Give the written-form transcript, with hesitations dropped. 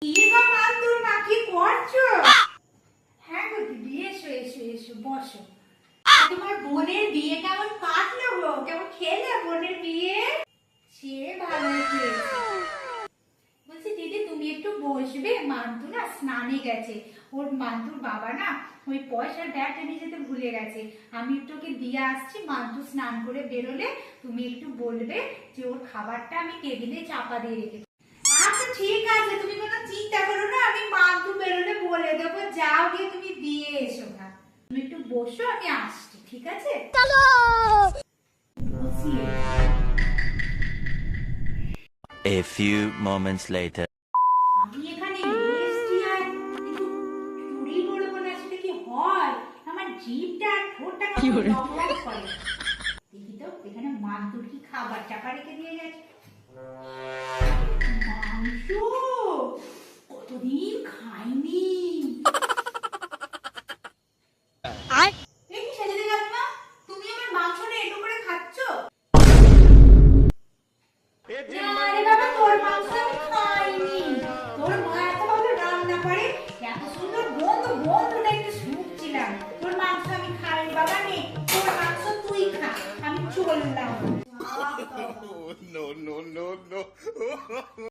কি গো মা, তোর মা কি করছো? হ্যাঁ গো দিদি, এসো এসো এসো, বসো। তোমার বোনের বিয়ে কেমন কাটলো গো? কেমন খেলে বোনের বিয়ে? সে ভালো হয়েছে। বলছি দিদি, তুমি একটু বসবে? মান্তু না স্নানে গেছে। ওর মান্তুর বাবা না ওই পয়সার ব্যাগটা নিয়ে যেতে ভুলে গেছে। আমি একটু ওকে দিয়ে আসছি। মান্তু স্নান করে বেরোলে তুমি একটু বলবে যে ওর খাবারটা আমি টেবিলে চাপা দিয়ে রেখে। আচ্ছা ঠিক আছে, তুমি কোনো চিন্তা করো না, আমি মান্তু বেরোলে বলে দেবো। যাও গিয়ে তুমি দিয়ে এসো না। তুমি একটু বসো, আমি আসছি, ঠিক আছে? চলো। A few moments later. আমি এখানে এসছি আর একটু চুরি করবো না, সেটা কি হয়? আমার জিভটা আর ঠোঁটটা কেমন লকলক করে। দেখি তো এখানে মান্তুর কি খাবার চাপা রেখে দিয়ে গেছে। মাংস কতদিন খাইনি। দেখি সেজে গেল না, তুমি আমার মাংসটা এটো করে খাচ্ছ? আরে বাবা, তোর মাংস আমি খাইনি। তোর মা এত ভালো রান্না করে, এত সুন্দর গন্ধটা একটু শুকছিলাম। তোর মাংস আমি খাইনি বাবা, নে তোর মাংস তুই খা, আমি চললাম। No, no, no, no.